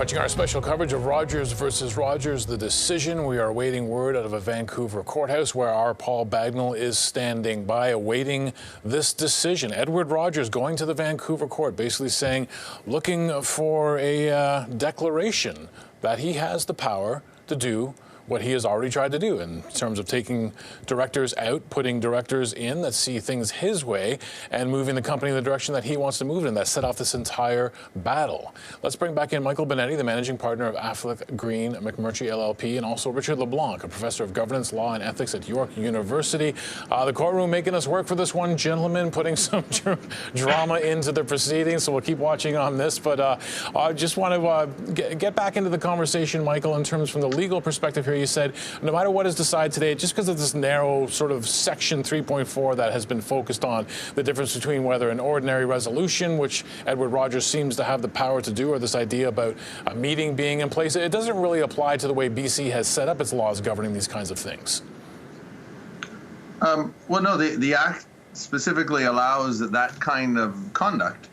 Watching our special coverage of Rogers versus Rogers, the decision. We are awaiting word out of a Vancouver courthouse where our Paul Bagnall is standing by, awaiting this decision. Edward Rogers going to the Vancouver court, basically saying, looking for a declaration that he has the power to do what he has already tried to do in terms of taking directors out, putting directors in that see things his way, and moving the company in the direction that he wants to move in. That set off this entire battle. Let's bring back in Michael Binetti, the managing partner of Affleck Greene McMurtry LLP, and also Richard Leblanc, a professor of governance, law, and ethics at York University. The courtroom making us work for this one gentleman, putting some drama into the proceedings, so we'll keep watching on this. But I just want to get back into the conversation, Michael, in terms from the legal perspective here. You said no matter what is decided today, just because of this narrow sort of section 3.4 that has been focused on the difference between whether an ordinary resolution, which Edward Rogers seems to have the power to do, or this idea about a meeting being in place, it doesn't really apply to the way BC has set up its laws governing these kinds of things. Well, no, the Act specifically allows that kind of conduct.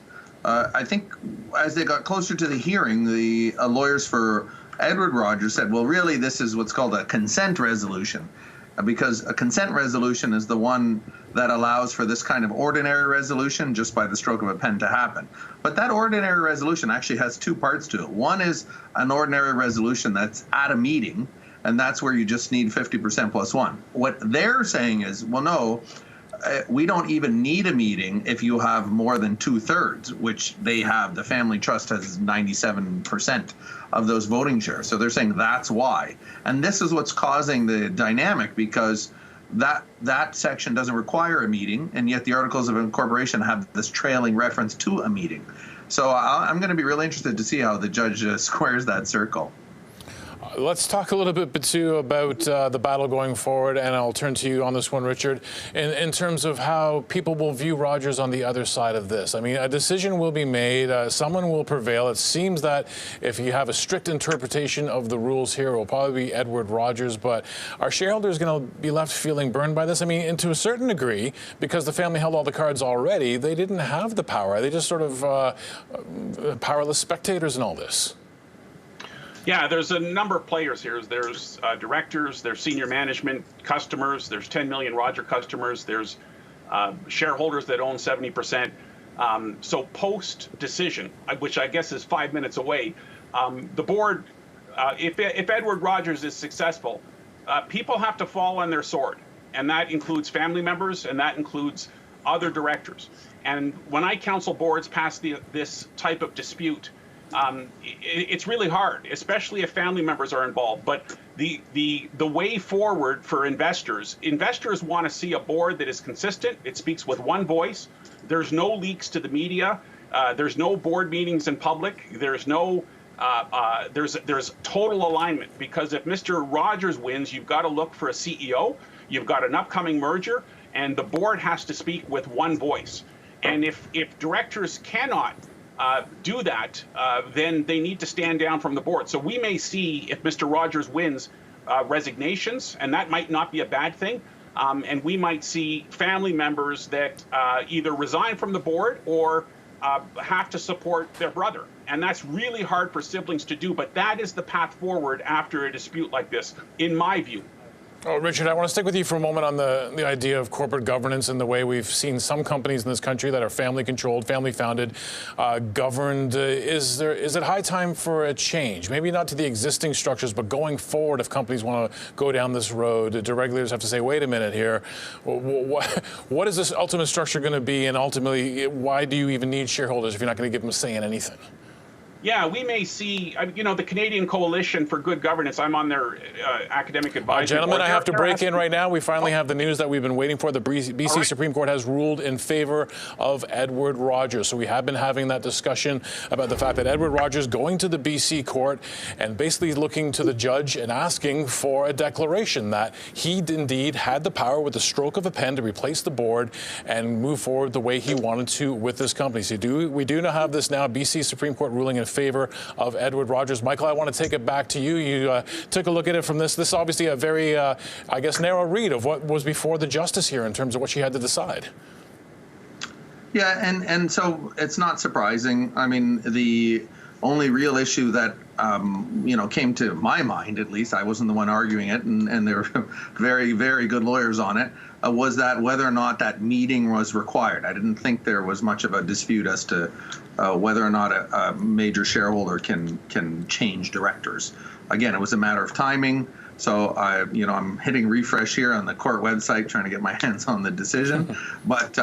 I think as they got closer to the hearing, the lawyers for Edward Rogers said, well, really, this is what's called a consent resolution, because a consent resolution is the one that allows for this kind of ordinary resolution just by the stroke of a pen to happen. But that ordinary resolution actually has two parts to it. One is an ordinary resolution that's at a meeting, and that's where you just need 50% plus one. What they're saying is, well, no, we don't even need a meeting if you have more than 2/3, which they have. The family trust has 97% of those voting shares. So they're saying that's why. And this is what's causing the dynamic, because that section doesn't require a meeting, and yet the Articles of Incorporation have this trailing reference to a meeting. So I'm going to be really interested to see how the judge squares that circle. Let's talk a little bit, too, about the battle going forward, and I'll turn to you on this one, Richard, in terms of how people will view Rogers on the other side of this. I mean, a decision will be made. Someone will prevail. It seems that if you have a strict interpretation of the rules here, it will probably be Edward Rogers, but are shareholders going to be left feeling burned by this? I mean, and to a certain degree, because the family held all the cards already, they didn't have the power. They just sort of powerless spectators in all this. Yeah, there's a number of players here. There's directors, there's senior management, customers, there's 10 million Roger customers, there's shareholders that own 70%. So post-decision, which I guess is 5 minutes away, the board, if Edward Rogers is successful, people have to fall on their sword. And that includes family members, and that includes other directors. And when I counsel boards past this type of dispute, it's really hard, especially if family members are involved. But the way forward for investors want to see a board that is consistent. It speaks with one voice. There's no leaks to the media. There's no board meetings in public. There's no there's total alignment, because if Mr. Rogers wins, you've got to look for a CEO. You've got an upcoming merger, and the board has to speak with one voice. And if directors cannot do that, then they need to stand down from the board. So we may see, if Mr. Rogers wins, resignations, and that might not be a bad thing. And we might see family members that either resign from the board or have to support their brother. And that's really hard for siblings to do, but that is the path forward after a dispute like this, in my view. Oh, Richard, I want to stick with you for a moment on the idea of corporate governance and the way we've seen some companies in this country that are family-controlled, family-founded, governed. Is it high time for a change? Maybe not to the existing structures, but going forward, if companies want to go down this road, do regulators have to say, wait a minute here, what is this ultimate structure going to be, and ultimately, why do you even need shareholders if you're not going to give them a say in anything? Yeah, we may see, the Canadian Coalition for Good Governance. I'm on their academic advisory gentlemen, board. I have to break in right now. We finally have the news that we've been waiting for. The BC Supreme Court has ruled in favor of Edward Rogers. So we have been having that discussion about the fact that Edward Rogers going to the BC court and basically looking to the judge and asking for a declaration that he indeed had the power with the stroke of a pen to replace the board and move forward the way he wanted to with this company. So we do now have this now BC Supreme Court ruling in favor of Edward Rogers. Michael, I want to take it back to you. You took a look at it from this. This is obviously a very, I guess, narrow read of what was before the justice here in terms of what she had to decide. Yeah, and so it's not surprising. I mean, the only real issue that came to my mind, at least, I wasn't the one arguing it, and there were very, very good lawyers on it, was that whether or not that meeting was required. I didn't think there was much of a dispute as to whether or not a major shareholder can change directors. Again, it was a matter of timing. So I'm hitting refresh here on the court website, trying to get my hands on the decision, but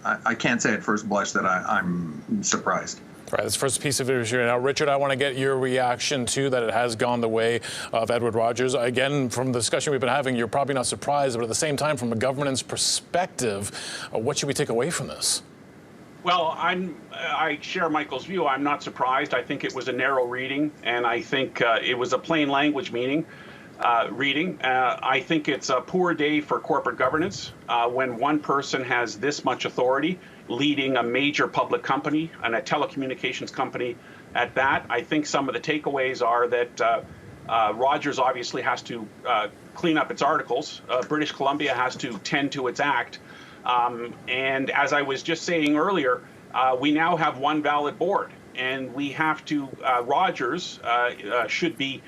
I can't say at first blush that I'm surprised. All right, this first piece of it here. Now, Richard, I want to get your reaction to that it has gone the way of Edward Rogers. Again, from the discussion we've been having, you're probably not surprised, but at the same time, from a governance perspective, what should we take away from this? Well, I share Michael's view. I'm not surprised. I think it was a narrow reading, and I think it was a plain language reading. I think it's a poor day for corporate governance when one person has this much authority leading a major public company and a telecommunications company at that. I think some of the takeaways are that Rogers obviously has to clean up its articles. British Columbia has to tend to its act. And as I was just saying earlier, we now have one valid board, and we have to, Rogers should be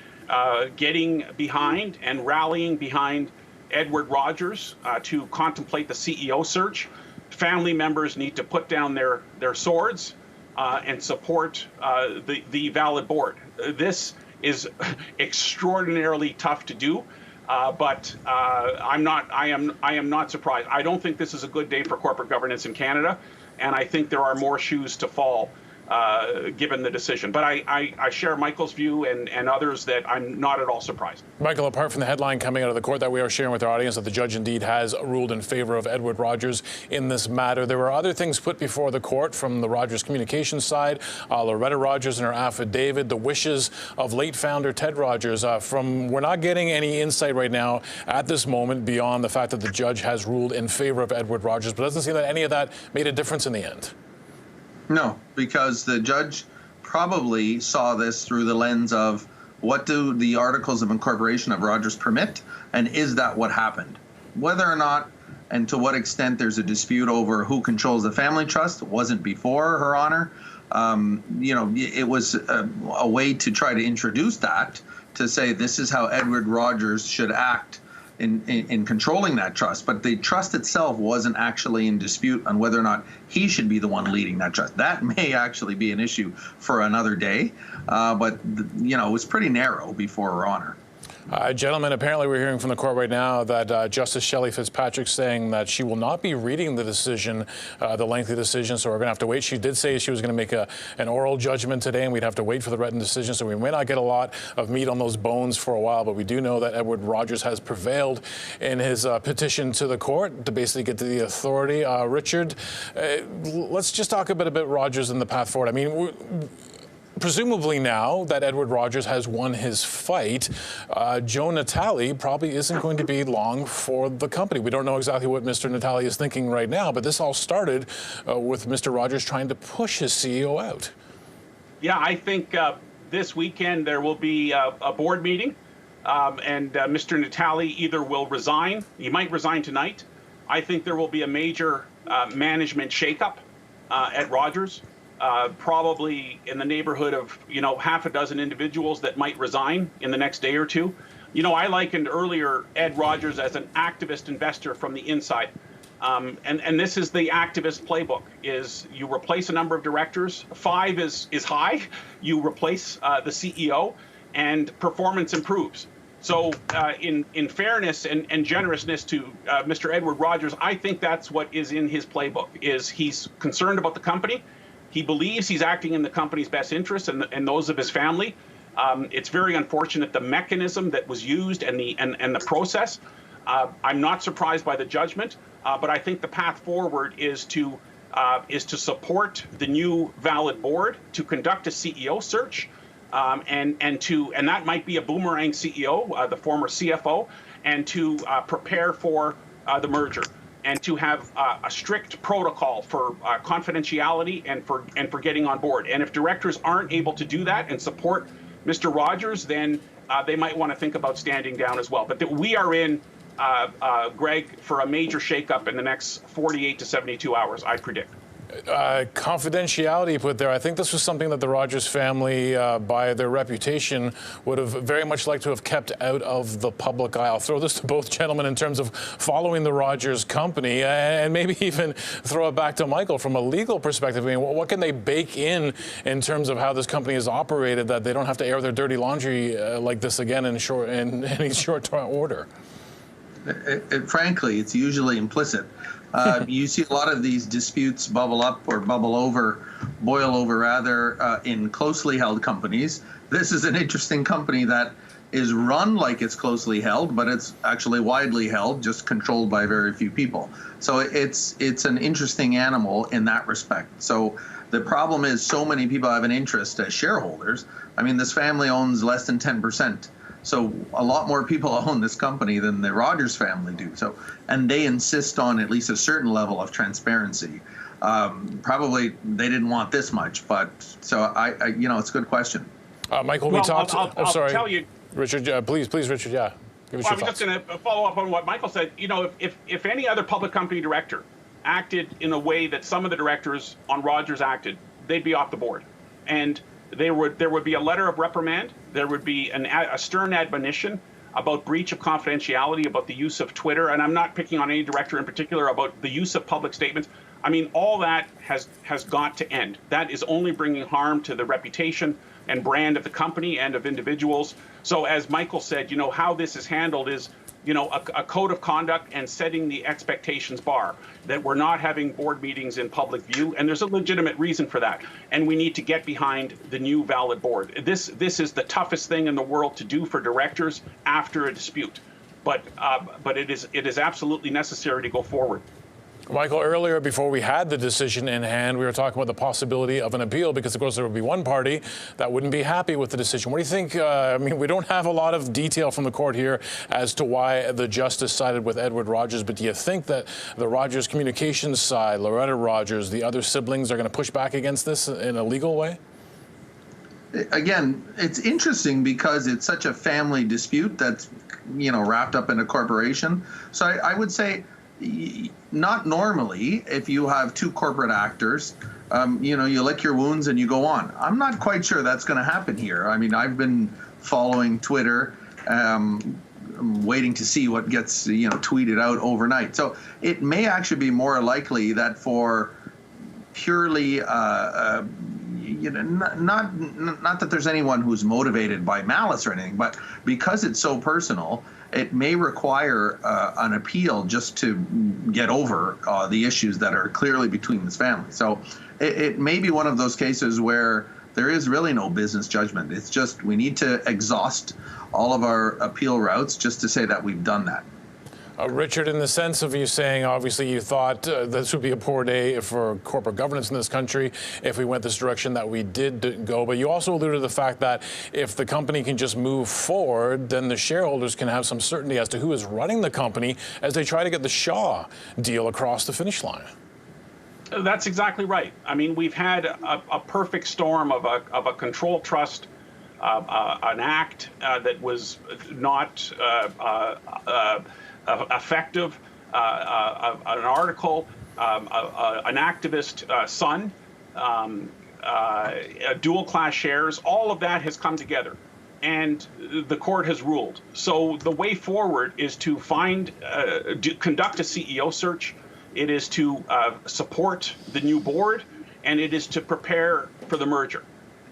getting behind and rallying behind Edward Rogers to contemplate the CEO search. Family members need to put down their swords and support the valid board. This is extraordinarily tough to do, but I am not surprised. I don't think this is a good day for corporate governance in Canada, and I think there are more shoes to fall given the decision. But I share Michael's view and others that I'm not at all surprised. Michael, apart from the headline coming out of the court that we are sharing with our audience that the judge indeed has ruled in favor of Edward Rogers in this matter, there were other things put before the court from the Rogers communications side. Loretta Rogers in her affidavit, the wishes of late founder Ted Rogers. We're not getting any insight right now at this moment beyond the fact that the judge has ruled in favor of Edward Rogers, but it doesn't seem that any of that made a difference in the end. No, because the judge probably saw this through the lens of what do the articles of incorporation of Rogers permit, and is that what happened? Whether or not and to what extent there's a dispute over who controls the family trust wasn't before Her Honor. It was a way to try to introduce that, to say this is how Edward Rogers should act in controlling that trust, but the trust itself wasn't actually in dispute on whether or not he should be the one leading that trust. That may actually be an issue for another day, but it was pretty narrow before Her Honor. Gentlemen, apparently we're hearing from the court right now that Justice Shelley Fitzpatrick saying that she will not be reading the decision, the lengthy decision, so we're going to have to wait. She did say she was going to make an oral judgment today, and we'd have to wait for the written decision, so we may not get a lot of meat on those bones for a while, but we do know that Edward Rogers has prevailed in his petition to the court to basically get to the authority. Richard, let's just talk a bit about Rogers and the path forward. I mean, presumably now that Edward Rogers has won his fight, Joe Natale probably isn't going to be long for the company. We don't know exactly what Mr. Natale is thinking right now, but this all started with Mr. Rogers trying to push his CEO out. Yeah, I think this weekend there will be a board meeting, and Mr. Natale either will resign, he might resign tonight. I think there will be a major management shakeup at Rogers. Probably in the neighborhood of, half a dozen individuals that might resign in the next day or two. I likened earlier Ed Rogers as an activist investor from the inside. And this is the activist playbook, is you replace a number of directors. 5 is high. You replace the CEO and performance improves. So in fairness and generousness to Mr. Edward Rogers, I think that's what is in his playbook, is he's concerned about the company. He believes he's acting in the company's best interests and those of his family. It's very unfortunate the mechanism that was used and the process. I'm not surprised by the judgment, but I think the path forward is to support the new valid board, to conduct a CEO search, and that might be a boomerang CEO, the former CFO, and to prepare for the merger, and to have a strict protocol for confidentiality and for getting on board. And if directors aren't able to do that and support Mr. Rogers, then they might want to think about standing down as well. But we are in, Greg, for a major shakeup in the next 48 to 72 hours, I predict. Confidentiality put there. I think this was something that the Rogers family, by their reputation, would have very much liked to have kept out of the public eye. I'll throw this to both gentlemen in terms of following the Rogers company, and maybe even throw it back to Michael from a legal perspective. I mean, what can they bake in terms of how this company is operated that they don't have to air their dirty laundry like this again in any short order? Frankly, it's usually implicit. You see a lot of these disputes bubble up or boil over rather, in closely held companies. This is an interesting company that is run like it's closely held, but it's actually widely held, just controlled by very few people. So it's an interesting animal in that respect. So the problem is so many people have an interest as shareholders. I mean, this family owns less than 10%. So a lot more people own this company than the Rogers family do. So, and they insist on at least a certain level of transparency. Probably they didn't want this much, but so I it's a good question. Michael, well, we talked. I'll sorry, tell you, Richard. Please, Richard. Yeah. Give us I your was thoughts. just going to follow up on what Michael said. You know, if any other public company director acted in a way that some of the directors on Rogers acted, they'd be off the board, and there would be a letter of reprimand. There would be a stern admonition about breach of confidentiality, about the use of Twitter, and I'm not picking on any director in particular, about the use of public statements. I mean, all that has got to end. That is only bringing harm to the reputation and brand of the company and of individuals. So as Michael said, you know, how this is handled is, you know, a code of conduct and setting the expectations bar, that we're not having board meetings in public view, and there's a legitimate reason for that. And we need to get behind the new valid board. This is the toughest thing in the world to do for directors after a dispute, but it is absolutely necessary to go forward. Michael, earlier, before we had the decision in hand, we were talking about the possibility of an appeal because, of course, there would be one party that wouldn't be happy with the decision. What do you think? I mean, we don't have a lot of detail from the court here as to why the justice sided with Edward Rogers, but do you think that the Rogers communications side, Loretta Rogers, the other siblings, are going to push back against this in a legal way? Again, it's interesting because it's such a family dispute that's, you know, wrapped up in a corporation. So I would say, not normally, if you have two corporate actors, you know, you lick your wounds and you go on. I'm not quite sure that's going to happen here. I mean, I've been following Twitter, waiting to see what gets, you know, tweeted out overnight. So it may actually be more likely that for purely, you know, not that there's anyone who's motivated by malice or anything, but because it's so personal, it may require an appeal just to get over the issues that are clearly between this family. So it may be one of those cases where there is really no business judgment. It's just we need to exhaust all of our appeal routes just to say that we've done that. Richard, in the sense of you saying, obviously, you thought this would be a poor day for corporate governance in this country if we went this direction that we did go. But you also alluded to the fact that if the company can just move forward, then the shareholders can have some certainty as to who is running the company as they try to get the Shaw deal across the finish line. That's exactly right. I mean, we've had a perfect storm of a control trust, an act that was not effective, an article, an activist son, dual class shares, all of that has come together and the court has ruled. So the way forward is to conduct a CEO search. It is to support the new board, and it is to prepare for the merger.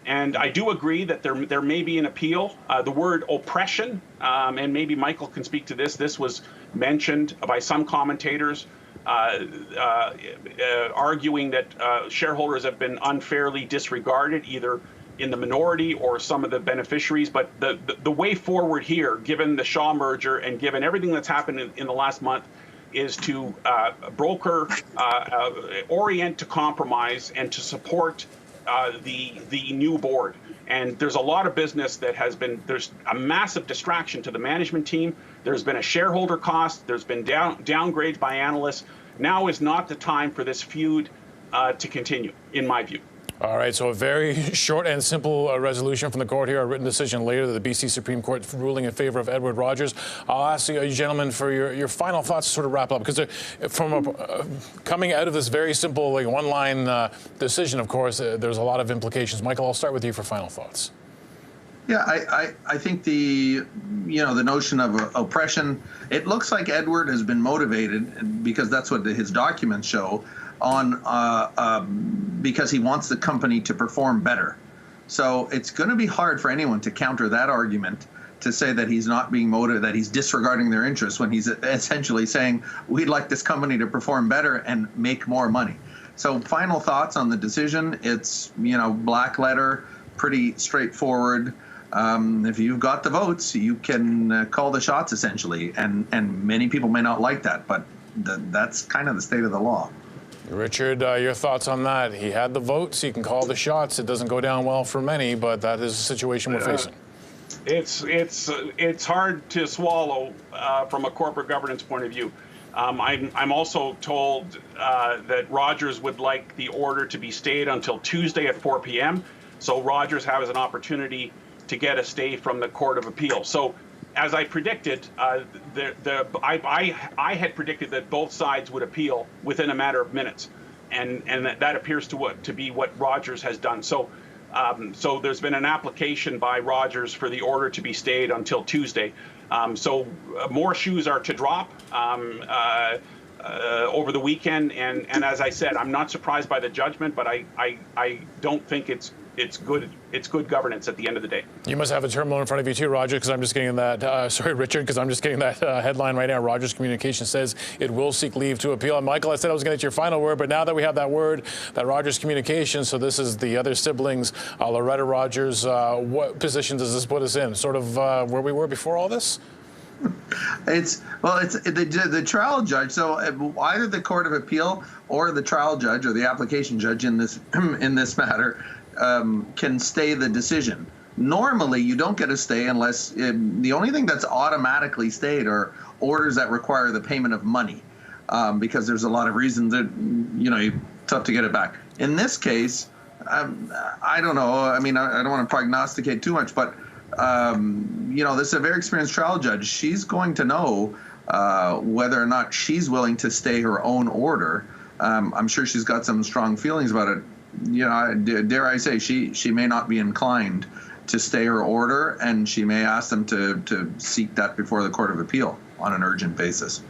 And I do agree that there may be an appeal. The word oppression, and maybe Michael can speak to this, this was mentioned by some commentators, arguing that shareholders have been unfairly disregarded, either in the minority or some of the beneficiaries. But the way forward here, given the Shaw merger and given everything that's happened in the last month, is to broker, orient to compromise, and to support the new board. And there's a lot of business that there's a massive distraction to the management team. There's been a shareholder cost. There's been downgrades by analysts. Now is not the time for this feud to continue, in my view. All right, so a very short and simple resolution from the court here, a written decision later, the BC Supreme Court ruling in favor of Edward Rogers. I'll ask you gentlemen for your final thoughts to sort of wrap up, because coming out of this very simple one-line decision, of course, there's a lot of implications. Michael, I'll start with you for final thoughts. Yeah, I think the notion of oppression, it looks like Edward has been motivated, because that's what his documents show, because he wants the company to perform better. So it's going to be hard for anyone to counter that argument, to say that he's not being motivated, that he's disregarding their interests, when he's essentially saying, we'd like this company to perform better and make more money. So final thoughts on the decision. It's, black letter, pretty straightforward. If you've got the votes, you can call the shots, essentially. And many people may not like that, but that's kind of the state of the law. Richard, your thoughts on that? He had the votes. He can call the shots. It doesn't go down well for many, but that is the situation we're facing. It's hard to swallow from a corporate governance point of view. I'm also told that Rogers would like the order to be stayed until Tuesday at 4 p.m. So Rogers has an opportunity to get a stay from the Court of Appeal. So, as I predicted, I had predicted that both sides would appeal within a matter of minutes, and that appears to be what Rogers has done. So, so there's been an application by Rogers for the order to be stayed until Tuesday. So more shoes are to drop over the weekend, and as I said, I'm not surprised by the judgment, but I don't think it's good governance at the end of the day. You must have a terminal in front of you too, Roger, because I'm just getting that. Sorry, Richard, because I'm just getting that headline right now. Rogers Communications says it will seek leave to appeal. And Michael, I said I was going to get your final word, but now that we have that word, that Rogers Communications, so this is the other siblings, Loretta Rogers. What position does this put us in? Sort of where we were before all this? It's the trial judge. So either the Court of Appeal or the trial judge or the application judge in this matter can stay the decision. Normally, you don't get a stay unless the only thing that's automatically stayed are orders that require the payment of money, because there's a lot of reasons that it's tough to get it back. In this case, I don't know. I mean, I don't want to prognosticate too much, but this is a very experienced trial judge. She's going to know whether or not she's willing to stay her own order. I'm sure she's got some strong feelings about it. Dare I say, she may not be inclined to stay her order, and she may ask them to seek that before the Court of Appeal on an urgent basis.